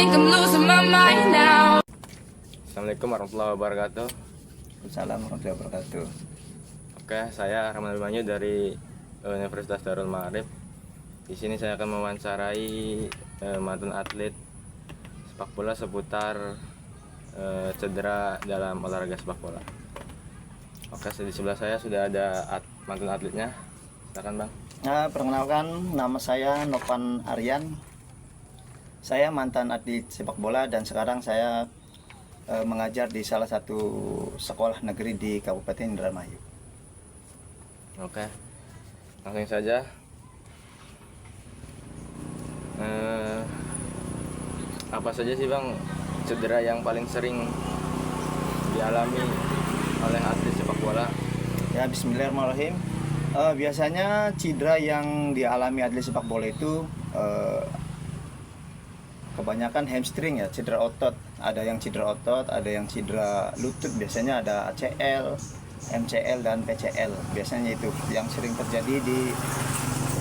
think I'm losing my mind now. Assalamualaikum warahmatullahi wabarakatuh. Assalamualaikum warahmatullahi wabarakatuh. Oke, saya Rahman Abimanyu dari Universitas Darul Ma'arif. Di sini saya akan mewawancarai mantan atlet sepak bola seputar cedera dalam olahraga sepak bola. Oke, di sebelah saya sudah ada mantan atletnya. Silakan Bang. Nah, perkenalkan, nama saya Novan Aryan. Saya mantan atlet sepak bola dan sekarang saya mengajar di salah satu sekolah negeri di Kabupaten Indramayu. Oke, langsung saja. Apa saja sih Bang cedera yang paling sering dialami oleh atlet sepak bola? Ya, bismillahirrahmanirrahim. Biasanya cedera yang dialami atlet sepak bola itu kebanyakan hamstring ya, cedera otot. Ada yang cedera otot, ada yang cedera lutut. Biasanya ada ACL, MCL dan PCL. Biasanya itu yang sering terjadi di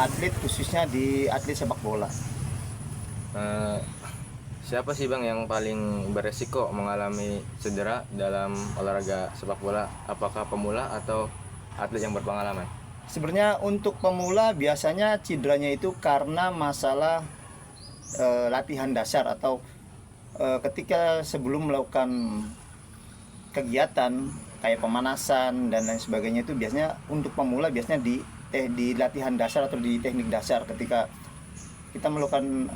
atlet, khususnya di atlet sepak bola. Siapa sih Bang yang paling beresiko mengalami cedera dalam olahraga sepak bola? Apakah pemula atau atlet yang berpengalaman? Sebenarnya untuk pemula biasanya cederanya itu karena masalah latihan dasar atau ketika sebelum melakukan kegiatan kayak pemanasan dan lain sebagainya, itu biasanya untuk pemula biasanya di latihan dasar atau di teknik dasar ketika kita melakukan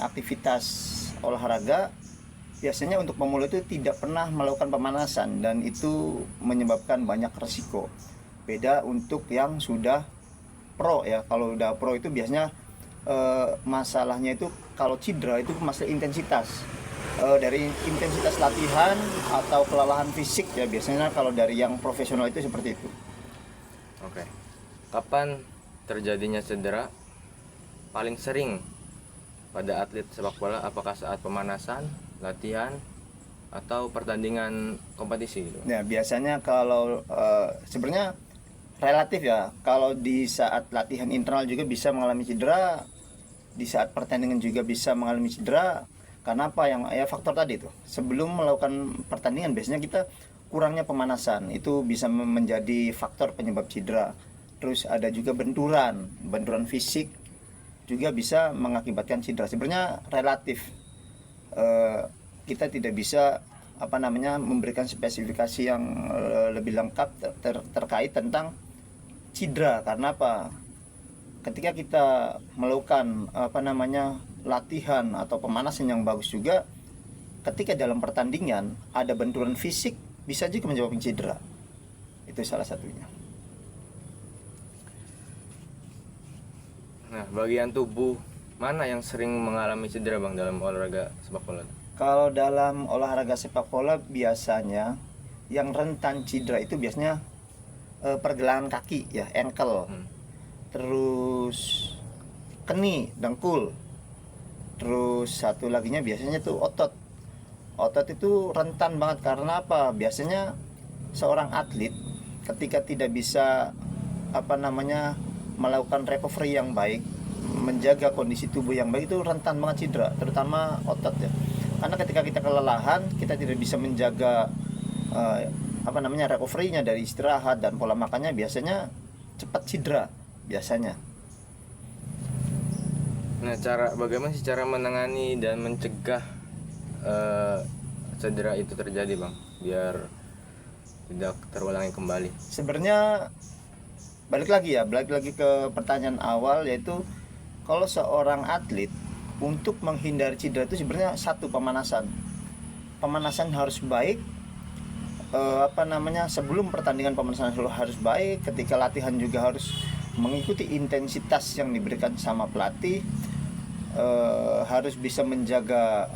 aktivitas olahraga. Biasanya untuk pemula itu tidak pernah melakukan pemanasan dan itu menyebabkan banyak resiko. Beda untuk yang sudah pro ya. Kalau udah pro itu biasanya masalahnya itu kalau cedera itu masalah intensitas, dari intensitas latihan atau kelelahan fisik ya. Biasanya kalau dari yang profesional itu seperti itu. Oke. Kapan terjadinya cedera paling sering pada atlet sepak bola? Apakah saat pemanasan, latihan, atau pertandingan kompetisi gitu? Ya, biasanya kalau sebenarnya relatif ya. Kalau di saat latihan internal juga bisa mengalami cedera, di saat pertandingan juga bisa mengalami cedera. Karena apa? Yang faktor tadi tuh. Sebelum melakukan pertandingan biasanya kita kurangnya pemanasan. Itu bisa menjadi faktor penyebab cedera. Terus ada juga benturan fisik juga bisa mengakibatkan cedera. Sebenarnya relatif. Kita tidak bisa memberikan spesifikasi yang lebih lengkap terkait tentang cedera. Karena apa? Ketika kita melakukan latihan atau pemanasan yang bagus juga, ketika dalam pertandingan ada benturan fisik bisa juga menyebabkan cedera. Itu salah satunya. Nah, bagian tubuh mana yang sering mengalami cedera Bang dalam olahraga sepak bola? Kalau dalam olahraga sepak bola biasanya yang rentan cedera itu biasanya pergelangan kaki ya, ankle. Terus keni, dengkul. Terus satu laginya biasanya tuh otot. Otot itu rentan banget karena apa? Biasanya seorang atlet ketika tidak bisa melakukan recovery yang baik, menjaga kondisi tubuh yang baik, itu rentan banget cedera, terutama otot ya. Karena ketika kita kelelahan, kita tidak bisa menjaga recovery-nya dari istirahat dan pola makannya, biasanya cepat cedera biasanya. Nah, bagaimana sih cara menangani dan mencegah cedera itu terjadi Bang, biar tidak terulangi kembali? Sebenarnya balik lagi ke pertanyaan awal, yaitu kalau seorang atlet untuk menghindari cedera itu sebenarnya satu, pemanasan harus baik. Sebelum pertandingan pemanasan harus baik, ketika latihan juga harus mengikuti intensitas yang diberikan sama pelatih, harus bisa menjaga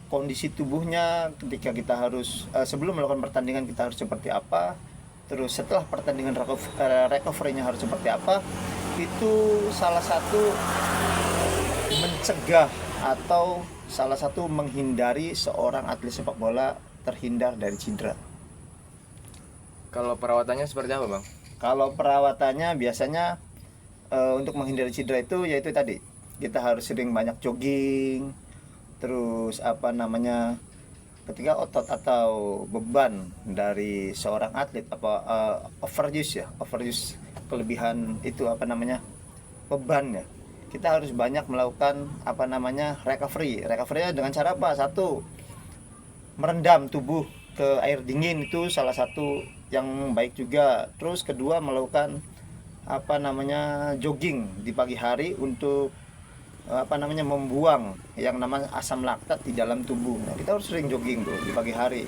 kondisi tubuhnya ketika kita harus sebelum melakukan pertandingan kita harus seperti apa. Terus setelah pertandingan recovery-nya harus seperti apa. Itu salah satu mencegah atau salah satu menghindari seorang atlet sepak bola terhindar dari cedera. Kalau perawatannya seperti apa Bang? Kalau perawatannya biasanya untuk menghindari cedera itu yaitu tadi, kita harus sering banyak jogging, terus apa namanya, ketika otot atau beban dari seorang atlet overuse kelebihan itu apa namanya, beban ya, kita harus banyak melakukan apa namanya recovery dengan cara apa? Satu, merendam tubuh ke air dingin, itu salah satu yang baik juga. Terus kedua, melakukan apa namanya jogging di pagi hari untuk apa namanya membuang yang namanya asam laktat di dalam tubuh. Nah, kita harus sering jogging tuh di pagi hari,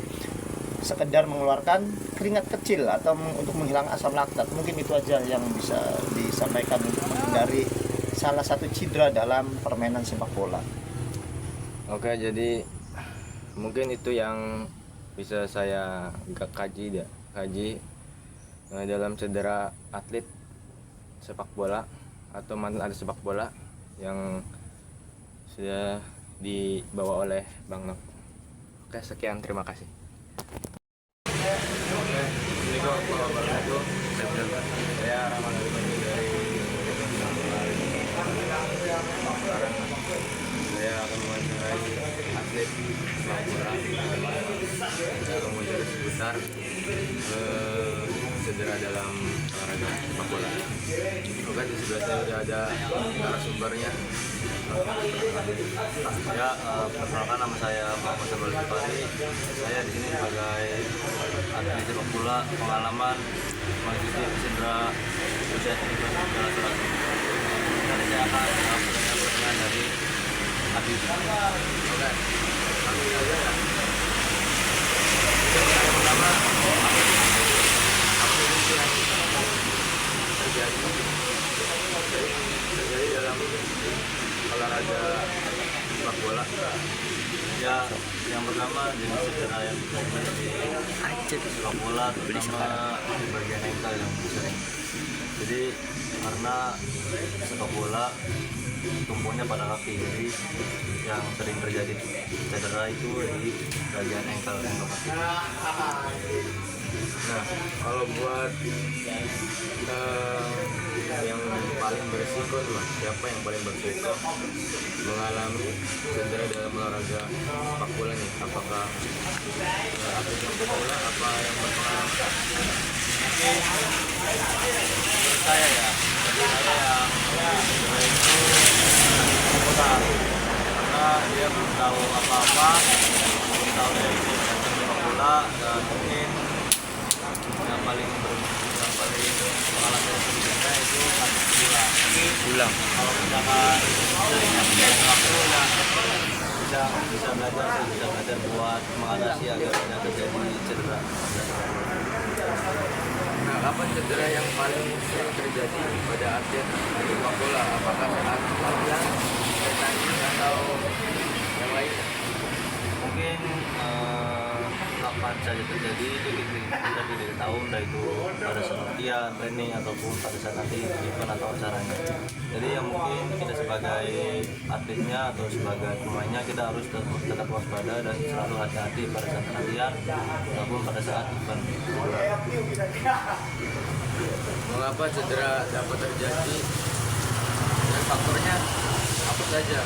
sekedar mengeluarkan keringat kecil atau untuk menghilangkan asam laktat. Mungkin itu aja yang bisa disampaikan untuk menghindari salah satu cedera dalam permainan sepak bola. Oke, jadi mungkin itu yang bisa saya kaji dalam cedera atlet sepak bola atau mantan atlet sepak bola yang sudah dibawa oleh Bang Nov. Oke, sekian, terima kasih. Assalamualaikum warahmatullahi wabarakatuh. Saya Rahman Abimanyu dari sekarang saya akan mewawancarai atlet sepak bola. Saya akan mewawancarai seputar cedera dalam olahraga sepak bola. Oke, di sebelah saya sudah ada narasumbernya. Ya, perkenalkan, nama saya Muhammad Sabrul Kipari. Saya di sini sebagai atlet sepak bola pengalaman mengikuti cedera usia tinggi segala sesuatu. Nanti saya akan pertanyaan dari Habib. Oke, langsung saja ya. Yang pertama, apa sih yang terjadi dalam olahraga sepak bola? Ya, yang pertama jenis cedera yang terjadi di sepak bola, terutama di bagian ankle yang sering. Jadi karena sepak bola tumpunya pada kaki, jadi yang sering terjadi cedera itu di bagian ankle kaki. Nah, kalau buat yang paling berisiko tuh, siapa yang paling berisiko mengalami cedera dalam olahraga sepak bola nih? Apakah atlet sepak bola apa yang berpengalaman? Menurut saya ya, yang cedera itu seputar, karena dia belum tahu apa-apa, belum tahu dari sepak bola, dan mungkin yang paling pengalaman kita itu kasus ulang. Kalau misalkan dari waktu ya bisa belajar buat mengatasi agar tidak terjadi cedera. Nah, apa cedera yang paling sering terjadi pada atlet sepak bola? Apakah saat latihan, tanding, atau yang lainnya? Mungkin kapan saja terjadi itu kita tidak tahu, entah itu pada saat latihan, training, ataupun pada saat nanti event atau acaranya. Jadi yang mungkin kita sebagai atletnya atau sebagai pemainnya, kita harus tetap waspada dan selalu hati-hati pada saat latihan ataupun pada saat event. Mengapa cedera dapat terjadi dan faktornya apa saja?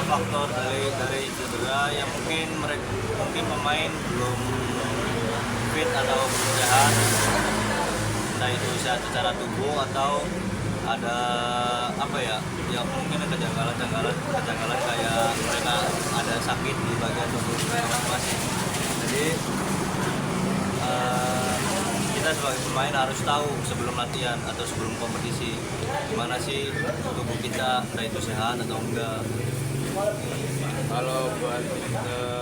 Faktor dari cedera yang mungkin pemain belum fit atau belum sehat, entah itu secara tubuh atau ada apa ya mungkin ada kejanggalan kayak mereka ada sakit di bagian tubuh masing-masing. Jadi kita sebagai pemain harus tahu sebelum latihan atau sebelum kompetisi gimana sih tubuh kita, entah itu sehat atau enggak. Kalau buat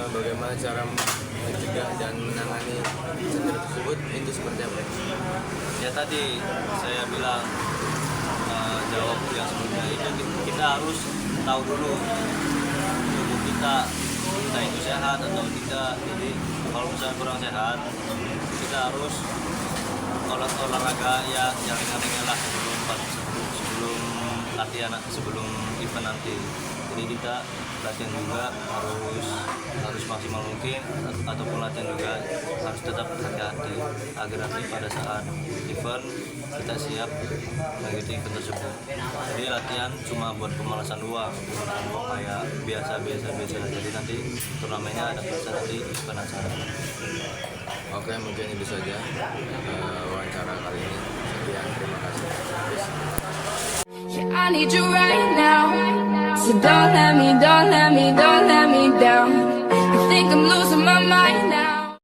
bagaimana cara mencegah dan menangani cedera tersebut, itu seperti apa? Ya tadi saya bilang, jawab yang sebelumnya itu kita harus tahu dulu tubuh kita, entah itu sehat atau tidak. Jadi kalau misalnya kurang sehat, kita harus olahraga ya yang ringan-ringan lah sebelum latihan, sebelum event nanti. Jadi kita latihan juga harus maksimal mungkin, ataupun latihan juga harus tetap hati-hati agar nanti pada saat event kita siap mengikuti event tersebut. Jadi latihan cuma buat pemanasan doang, bukan kayak biasa. Jadi nanti turnamennya ada bisa nanti event acara. Oke, mungkin itu saja wawancara kali ini. Sekian, terima kasih. Yeah, I need you right now. So don't let me down. I think I'm losing my mind now.